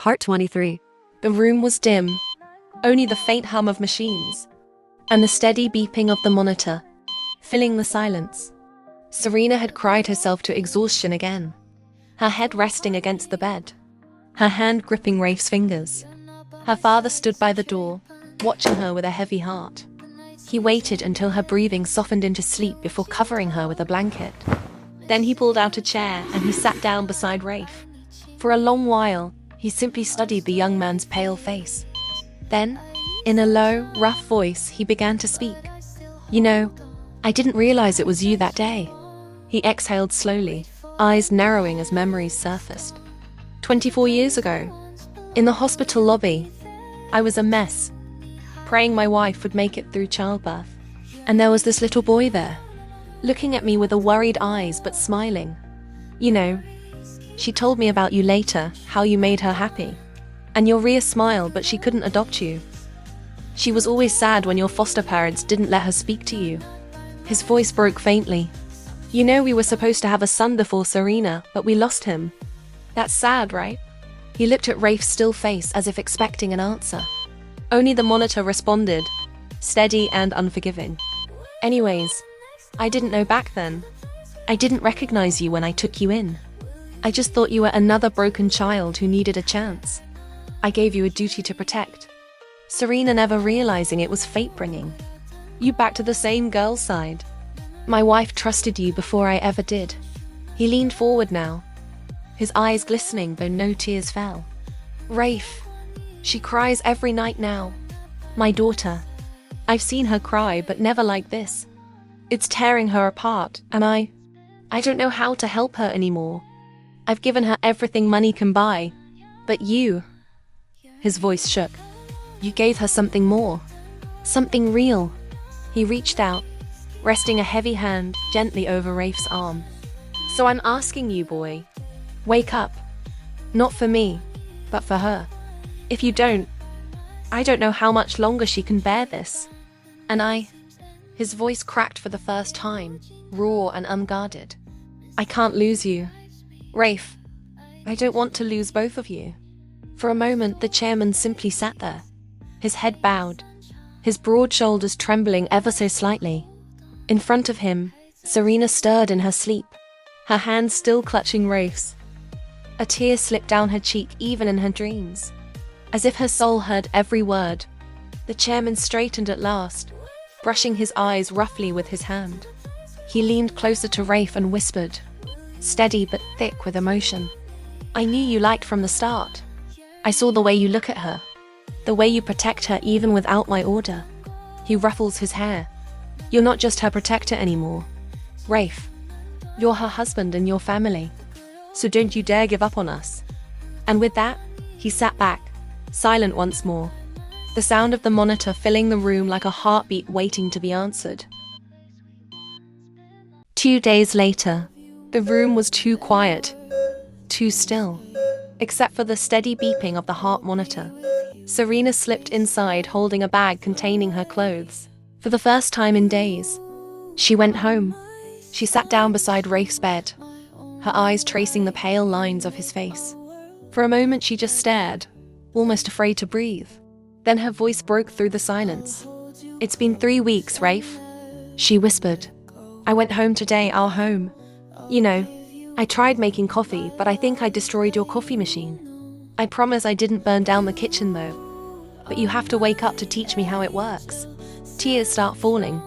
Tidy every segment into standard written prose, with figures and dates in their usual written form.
Part 23. The room was dim, only the faint hum of machines, and the steady beeping of the monitor, filling the silence. Serena had cried herself to exhaustion again, her head resting against the bed, her hand gripping Rafe's fingers. Her father stood by the door, watching her with a heavy heart. He waited until her breathing softened into sleep before covering her with a blanket. Then he pulled out a chair and he sat down beside Rafe. For a long while, he simply studied the young man's pale face. Then, in a low, rough voice, he began to speak. "You know, I didn't realize it was you that day." He exhaled slowly, eyes narrowing as memories surfaced. 24 years ago, in the hospital lobby, I was a mess, praying my wife would make it through childbirth. And there was this little boy there, looking at me with a worried eyes but smiling. You know, she told me about you later, how you made her happy. And your Rhea smiled, but she couldn't adopt you. She was always sad when your foster parents didn't let her speak to you. His voice broke faintly. "You know, we were supposed to have a son before Serena, but we lost him. That's sad, right?" He looked at Rafe's still face as if expecting an answer. Only the monitor responded, steady and unforgiving. "Anyways, I didn't know back then. I didn't recognize you when I took you in. I just thought you were another broken child who needed a chance. I gave you a duty to protect." Serena never realizing it was fate-bringing. "You back to the same girl's side. My wife trusted you before I ever did." He leaned forward now, his eyes glistening though no tears fell. "Rafe, she cries every night now. My daughter. I've seen her cry, but never like this. It's tearing her apart, and I don't know how to help her anymore. I've given her everything money can buy, but you..." His voice shook. "You gave her something more. Something real." He reached out, resting a heavy hand gently over Rafe's arm. "So I'm asking you, boy, wake up. Not for me, but for her. If you don't, I don't know how much longer she can bear this. And His voice cracked for the first time, raw and unguarded. "I can't lose you. Rafe, I don't want to lose both of you." For a moment, the chairman simply sat there, his head bowed, his broad shoulders trembling ever so slightly. In front of him, Serena stirred in her sleep, her hand still clutching Rafe's. A tear slipped down her cheek even in her dreams, as if her soul heard every word. The chairman straightened at last, brushing his eyes roughly with his hand. He leaned closer to Rafe and whispered, steady but thick with emotion, "I knew you liked from the start. I saw the way you look at her, the way you protect her even without my order." He ruffles his hair. "You're not just her protector anymore, Rafe. You're her husband and your family. So don't you dare give up on us." And with that, he sat back, silent once more, the sound of the monitor filling the room like a heartbeat waiting to be answered. 2 days later, the room was too quiet, too still, except for the steady beeping of the heart monitor. Serena slipped inside holding a bag containing her clothes. For the first time in days, she went home. She sat down beside Rafe's bed, her eyes tracing the pale lines of his face. For a moment she just stared, almost afraid to breathe. Then her voice broke through the silence. "It's been 3 weeks, Rafe," she whispered. "I went home today, our home. You know, I tried making coffee, but I think I destroyed your coffee machine. I promise I didn't burn down the kitchen though. But you have to wake up to teach me how it works." Tears start falling.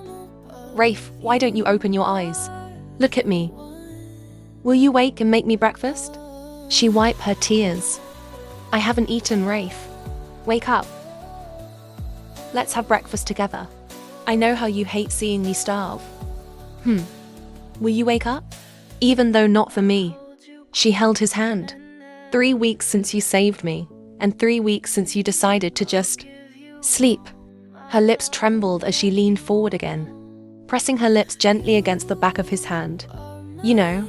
"Rafe, why don't you open your eyes? Look at me. Will you wake and make me breakfast?" She wiped her tears. "I haven't eaten, Rafe. Wake up. Let's have breakfast together. I know how you hate seeing me starve." Will you wake up? Even though not for me." She held his hand. 3 weeks since you saved me, and 3 weeks since you decided to just sleep." Her lips trembled as she leaned forward again, pressing her lips gently against the back of his hand. "You know,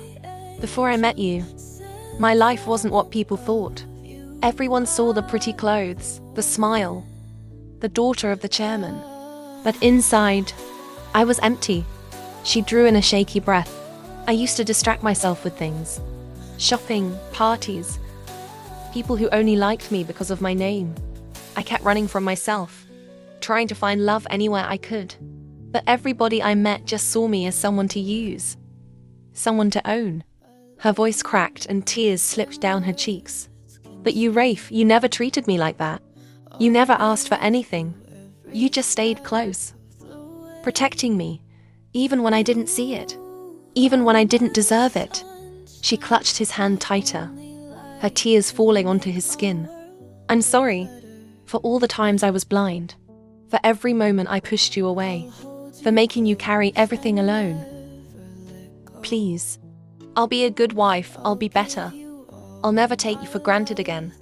before I met you, my life wasn't what people thought. Everyone saw the pretty clothes, the smile, the daughter of the chairman. But inside, I was empty." She drew in a shaky breath. "I used to distract myself with things. Shopping, parties. People who only liked me because of my name. I kept running from myself, trying to find love anywhere I could. But everybody I met just saw me as someone to use, someone to own. Her voice cracked and tears slipped down her cheeks. But you, Rafe, you never treated me like that. You never asked for anything. You just stayed close, protecting me, even when I didn't see it, even when I didn't deserve it. She clutched his hand tighter, her tears falling onto his skin. I'm sorry for all the times I was blind, for every moment I pushed you away, for making you carry everything alone. Please, I'll be a good wife, I'll be better. I'll never take you for granted again.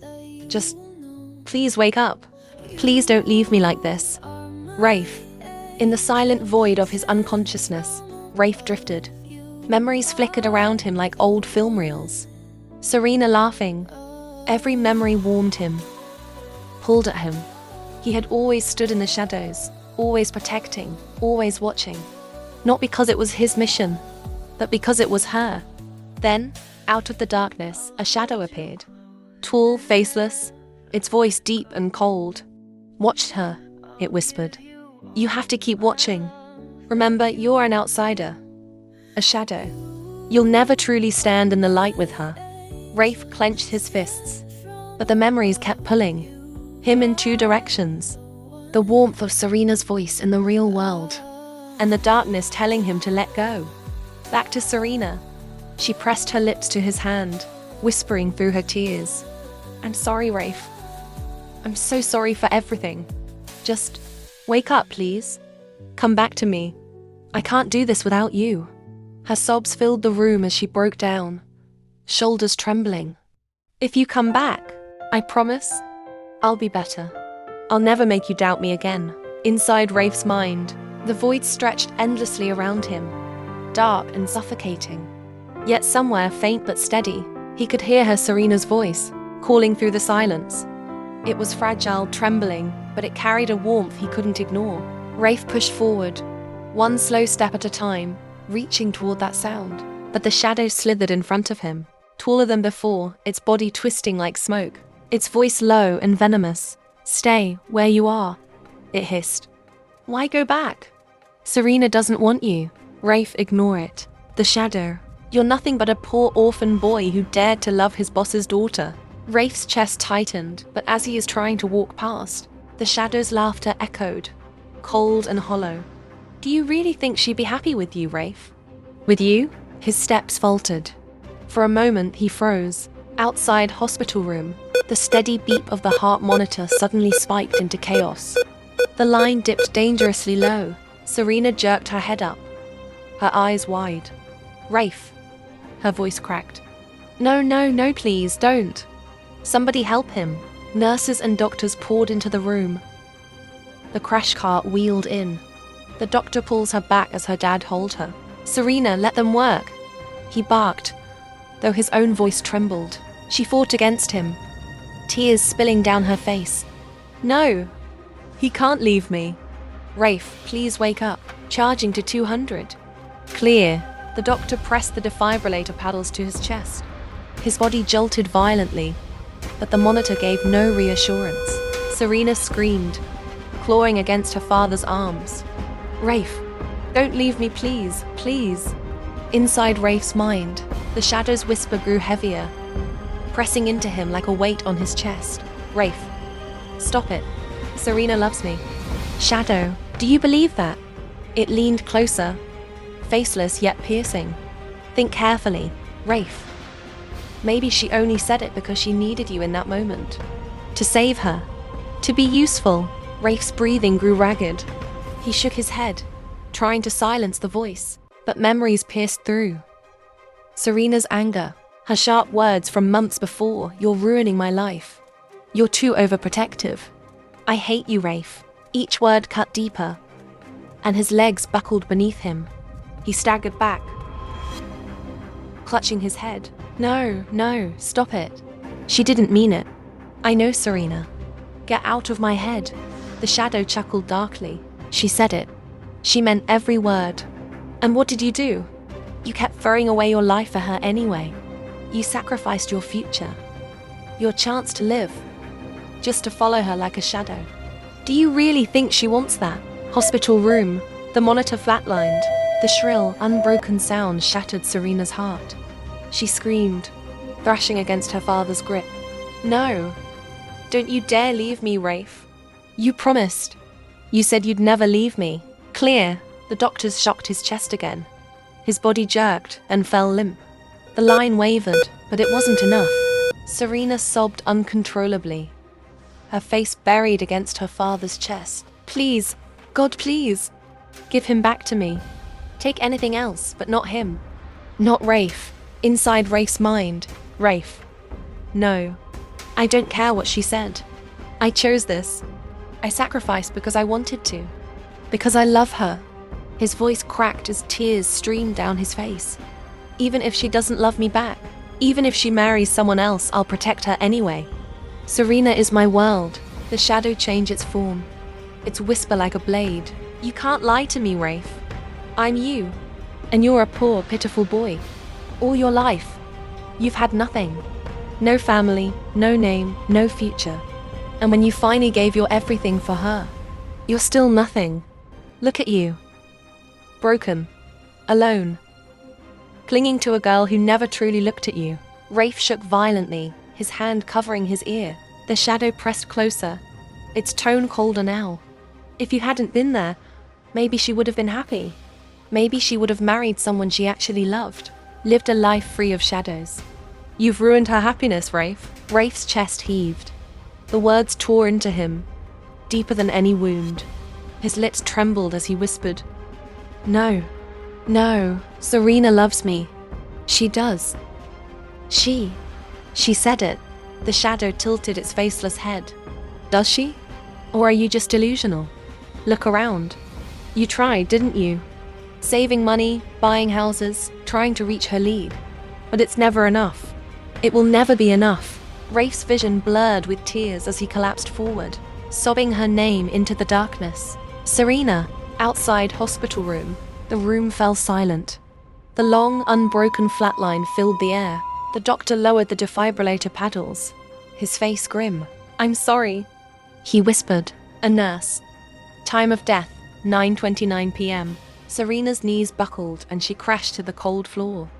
Just, please wake up. Please don't leave me like this. Rafe. In the silent void of his unconsciousness, Rafe drifted. Memories flickered around him like old film reels. Serena laughing. Every memory warmed him, pulled at him. He had always stood in the shadows, always protecting, always watching. Not because it was his mission, but because it was her. Then, out of the darkness, a shadow appeared. Tall, faceless, its voice deep and cold. Watch her, it whispered. You have to keep watching. Remember, you're an outsider. A shadow. You'll never truly stand in the light with her. Rafe clenched his fists, but the memories kept pulling him in two directions. The warmth of Serena's voice in the real world, and the darkness telling him to let go. Back to Serena. She pressed her lips to his hand, whispering through her tears. I'm sorry, Rafe. I'm so sorry for everything. Just wake up, please. Come back to me. I can't do this without you. Her sobs filled the room as she broke down, shoulders trembling. If you come back, I promise, I'll be better. I'll never make you doubt me again. Inside Rafe's mind, the void stretched endlessly around him, dark and suffocating. Yet somewhere, faint but steady, he could hear her Serena's voice, calling through the silence. It was fragile, trembling, but it carried a warmth he couldn't ignore. Rafe pushed forward, one slow step at a time, reaching toward that sound. But the shadow slithered in front of him, taller than before, its body twisting like smoke, its voice low and venomous. Stay where you are, it hissed. Why go back? Serena doesn't want you. Rafe, ignore it. The shadow. You're nothing but a poor orphan boy who dared to love his boss's daughter. Rafe's chest tightened, but as he is trying to walk past, the shadow's laughter echoed, cold and hollow. Do you really think she'd be happy with you, Rafe? With you? His steps faltered. For a moment, he froze. Outside hospital room, the steady beep of the heart monitor suddenly spiked into chaos. The line dipped dangerously low. Serena jerked her head up, her eyes wide. Rafe. Her voice cracked. No, please, don't. Somebody help him. Nurses and doctors poured into the room. The crash cart wheeled in. The doctor pulls her back as her dad holds her. Serena, let them work. He barked, though his own voice trembled. She fought against him, tears spilling down her face. No, he can't leave me. Rafe, please wake up. Charging to 200. Clear. The doctor pressed the defibrillator paddles to his chest. His body jolted violently, but the monitor gave no reassurance. Serena screamed, clawing against her father's arms. Rafe, don't leave me, please, please. Inside Rafe's mind, the shadow's whisper grew heavier, pressing into him like a weight on his chest. Rafe, stop it. Serena loves me. Shadow, do you believe that? It leaned closer, faceless yet piercing. Think carefully, Rafe. Maybe she only said it because she needed you in that moment. To save her. To be useful. Rafe's breathing grew ragged. He shook his head, trying to silence the voice, but memories pierced through. Serena's anger, her sharp words from months before, you're ruining my life. You're too overprotective. I hate you, Rafe. Each word cut deeper, and his legs buckled beneath him. He staggered back, clutching his head. No, stop it. She didn't mean it. I know, Serena. Get out of my head. The shadow chuckled darkly. She said it. She meant every word. And what did you do? You kept throwing away your life for her anyway. You sacrificed your future. Your chance to live. Just to follow her like a shadow. Do you really think she wants that? Hospital room. The monitor flatlined. The shrill, unbroken sound shattered Serena's heart. She screamed, thrashing against her father's grip. No. Don't you dare leave me, Rafe. You promised. You said you'd never leave me. Clear. The doctor shocked his chest again. His body jerked and fell limp. The line wavered, but it wasn't enough. Serena sobbed uncontrollably, her face buried against her father's chest. Please, God, please, give him back to me. Take anything else, but not him. Not Rafe. Inside Rafe's mind, Rafe. No, I don't care what she said. I chose this. I sacrificed because I wanted to. Because I love her. His voice cracked as tears streamed down his face. Even if she doesn't love me back, even if she marries someone else, I'll protect her anyway. Serena is my world. The shadow changed its form. Its whisper like a blade. You can't lie to me, Rafe. I'm you. And you're a poor, pitiful boy. All your life, you've had nothing. No family, no name, no future. And when you finally gave your everything for her, you're still nothing. Look at you. Broken. Alone. Clinging to a girl who never truly looked at you. Rafe shook violently, his hand covering his ear. The shadow pressed closer, its tone colder now. If you hadn't been there, maybe she would have been happy. Maybe she would have married someone she actually loved, lived a life free of shadows. You've ruined her happiness, Rafe. Rafe's chest heaved. The words tore into him, deeper than any wound. His lips trembled as he whispered, No, no, Serena loves me. She does. She said it. The shadow tilted its faceless head. Does she? Or are you just delusional? Look around. You tried, didn't you? Saving money, buying houses, trying to reach her lead. But it's never enough. It will never be enough. Rafe's vision blurred with tears as he collapsed forward, sobbing her name into the darkness. Serena, outside hospital room. The room fell silent. The long, unbroken flatline filled the air. The doctor lowered the defibrillator paddles, his face grim. I'm sorry, he whispered. A nurse. Time of death, 9:29 p.m. Serena's knees buckled and she crashed to the cold floor.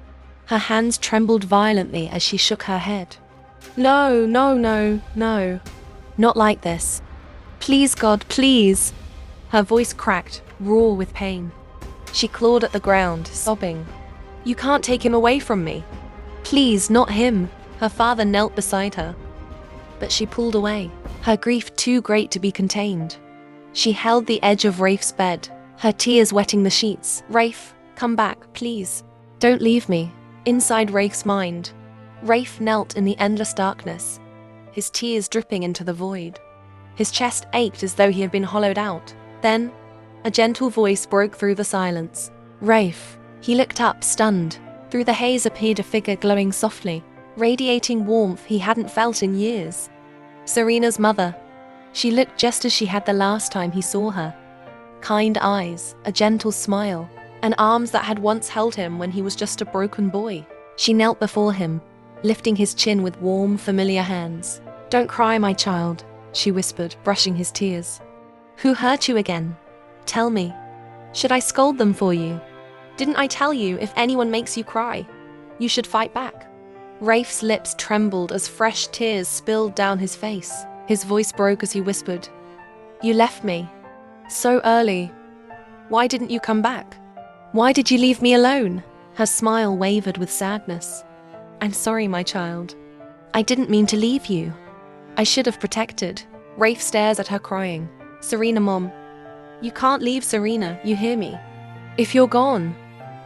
Her hands trembled violently as she shook her head. No, no, no, no. Not like this. Please, God, please. Her voice cracked, raw with pain. She clawed at the ground, sobbing. You can't take him away from me. Please, not him. Her father knelt beside her. But she pulled away, her grief too great to be contained. She held the edge of Rafe's bed, her tears wetting the sheets. Rafe, come back, please. Don't leave me. Inside Rafe's mind, Rafe knelt in the endless darkness, his tears dripping into the void. His chest ached as though he had been hollowed out. Then, a gentle voice broke through the silence. Rafe. He looked up, stunned. Through the haze appeared a figure glowing softly, radiating warmth he hadn't felt in years. Serena's mother. She looked just as she had the last time he saw her. Kind eyes, a gentle smile, and arms that had once held him when he was just a broken boy. She knelt before him, lifting his chin with warm, familiar hands. Don't cry, my child, she whispered, brushing his tears. Who hurt you again? Tell me. Should I scold them for you? Didn't I tell you if anyone makes you cry, you should fight back? Rafe's lips trembled as fresh tears spilled down his face. His voice broke as he whispered, You left me. So early. Why didn't you come back? Why did you leave me alone? Her smile wavered with sadness. I'm sorry, my child. I didn't mean to leave you. I should have protected. Rafe stares at her crying. Serena, Mom. You can't leave Serena, you hear me? If you're gone,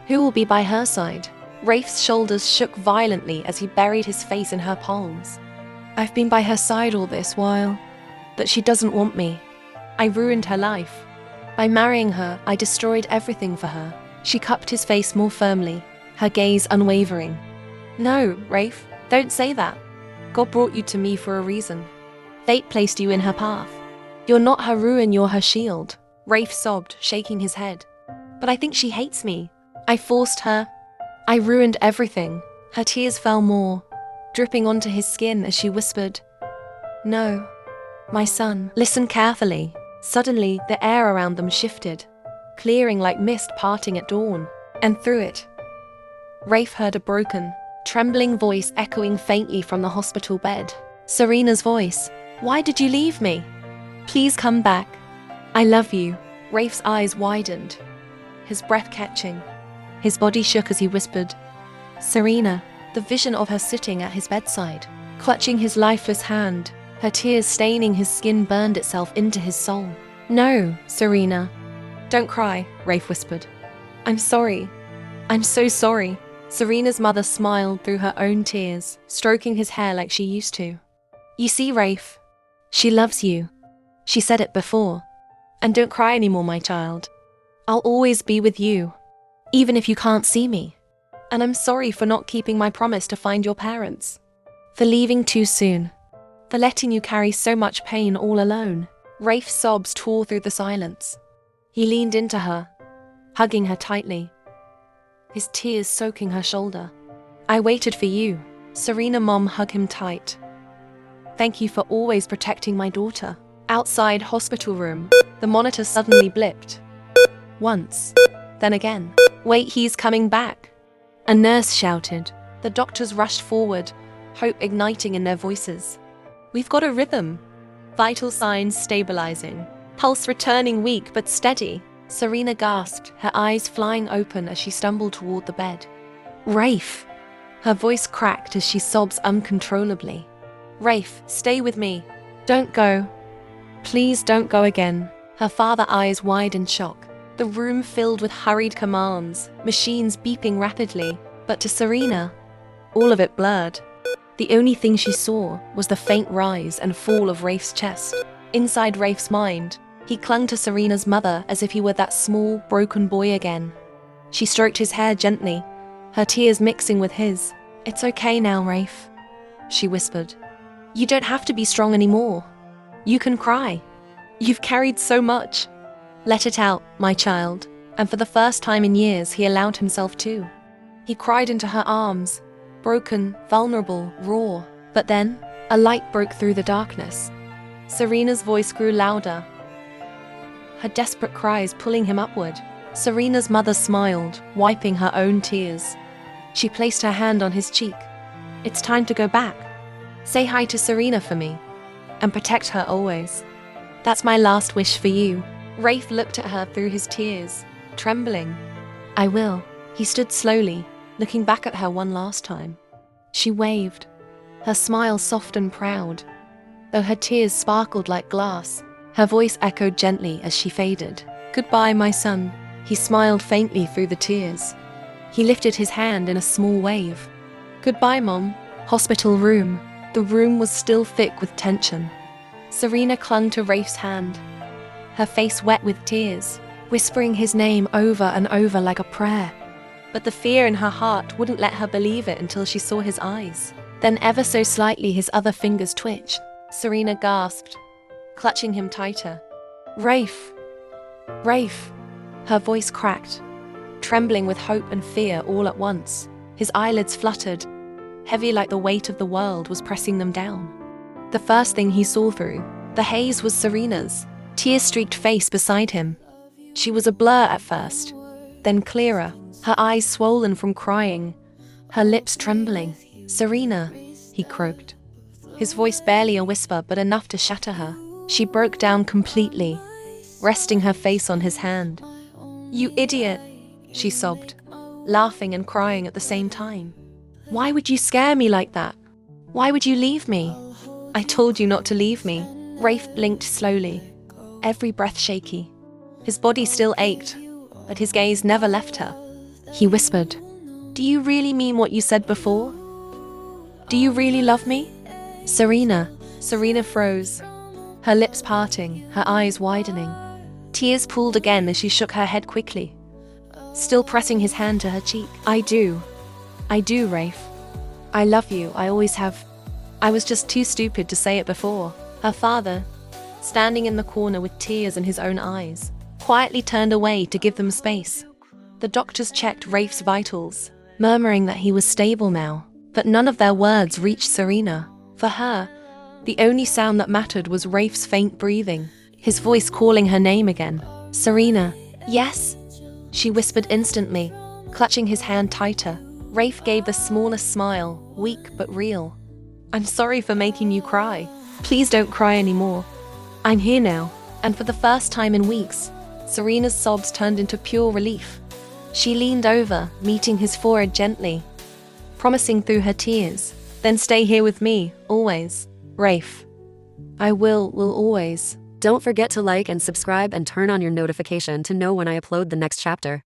who will be by her side? Rafe's shoulders shook violently as he buried his face in her palms. I've been by her side all this while, but she doesn't want me. I ruined her life. By marrying her, I destroyed everything for her. She cupped his face more firmly, her gaze unwavering. No, Rafe, don't say that. God brought you to me for a reason. Fate placed you in her path. You're not her ruin, you're her shield. Rafe sobbed, shaking his head. But I think she hates me. I forced her. I ruined everything. Her tears fell more, dripping onto his skin as she whispered, "No, my son, listen carefully." Suddenly, the air around them shifted, clearing like mist parting at dawn, and through it, Rafe heard a broken, trembling voice echoing faintly from the hospital bed. Serena's voice. "Why did you leave me? Please come back. I love you." Rafe's eyes widened, his breath catching. His body shook as he whispered, "Serena." The vision of her sitting at his bedside, clutching his lifeless hand, her tears staining his skin burned itself into his soul. "No, Serena. Don't cry," Rafe whispered. "I'm sorry. I'm so sorry." Serena's mother smiled through her own tears, stroking his hair like she used to. "You see, Rafe, she loves you. She said it before. And don't cry anymore, my child. I'll always be with you, even if you can't see me. And I'm sorry for not keeping my promise to find your parents, for leaving too soon, for letting you carry so much pain all alone." Rafe's sobs tore through the silence. He leaned into her, hugging her tightly, his tears soaking her shoulder. "I waited for you." Serena mom hugged him tight. "Thank you for always protecting my daughter." Outside hospital room, the monitor suddenly blipped. Once, then again. "Wait, he's coming back," a nurse shouted. The doctors rushed forward, hope igniting in their voices. "We've got a rhythm. Vital signs stabilizing. Pulse returning weak but steady." Serena gasped, her eyes flying open as she stumbled toward the bed. "Rafe!" Her voice cracked as she sobs uncontrollably. "Rafe, stay with me. Don't go. Please don't go again." Her father's eyes wide in shock. The room filled with hurried commands, machines beeping rapidly, but to Serena, all of it blurred. The only thing she saw was the faint rise and fall of Rafe's chest. Inside Rafe's mind, he clung to Serena's mother as if he were that small, broken boy again. She stroked his hair gently, her tears mixing with his. "It's okay now, Rafe," she whispered. "You don't have to be strong anymore. You can cry. You've carried so much. Let it out, my child." And for the first time in years, he allowed himself to. He cried into her arms, broken, vulnerable, raw. But then, a light broke through the darkness. Serena's voice grew louder, her desperate cries pulling him upward. Serena's mother smiled, wiping her own tears. She placed her hand on his cheek. "It's time to go back. Say hi to Serena for me, and protect her always. That's my last wish for you." Rafe looked at her through his tears, trembling. "I will." He stood slowly, looking back at her one last time. She waved, her smile soft and proud, though her tears sparkled like glass. Her voice echoed gently as she faded. "Goodbye, my son." He smiled faintly through the tears. He lifted his hand in a small wave. "Goodbye, Mom." Hospital room. The room was still thick with tension. Serena clung to Rafe's hand, her face wet with tears, whispering his name over and over like a prayer. But the fear in her heart wouldn't let her believe it until she saw his eyes. Then ever so slightly his other fingers twitched. Serena gasped, clutching him tighter. "Rafe! Rafe!" Her voice cracked, trembling with hope and fear all at once. His eyelids fluttered, heavy like the weight of the world was pressing them down. The first thing he saw through the haze was Serena's tear-streaked face beside him. She was a blur at first, then clearer, her eyes swollen from crying, her lips trembling. "Serena," he croaked, his voice barely a whisper but enough to shatter her. She broke down completely, resting her face on his hand. "You idiot," she sobbed, laughing and crying at the same time. "Why would you scare me like that? Why would you leave me?" "I told you not to leave me." Rafe blinked slowly, every breath shaky. His body still ached, but his gaze never left her. He whispered, "Do you really mean what you said before? Do you really love me?" Serena froze, her lips parting, her eyes widening. Tears pooled again as she shook her head quickly, still pressing his hand to her cheek. I do, Rafe. I love you, I always have. I was just too stupid to say it before." Her father, standing in the corner with tears in his own eyes, quietly turned away to give them space. The doctors checked Rafe's vitals, murmuring that he was stable now, But none of their words reached Serena. For her, the only sound that mattered was Rafe's faint breathing, his voice calling her name again. Serena. Yes? She whispered instantly, clutching his hand tighter. Rafe gave the smallest smile, weak but real. I'm sorry for making you cry. Please don't cry anymore. I'm here now. And for the first time in weeks, Serena's sobs turned into pure relief. She leaned over, meeting his forehead gently, promising through her tears, then stay here with me, always. Rafe. I will always. Don't forget to like and subscribe and turn on your notification to know when I upload the next chapter.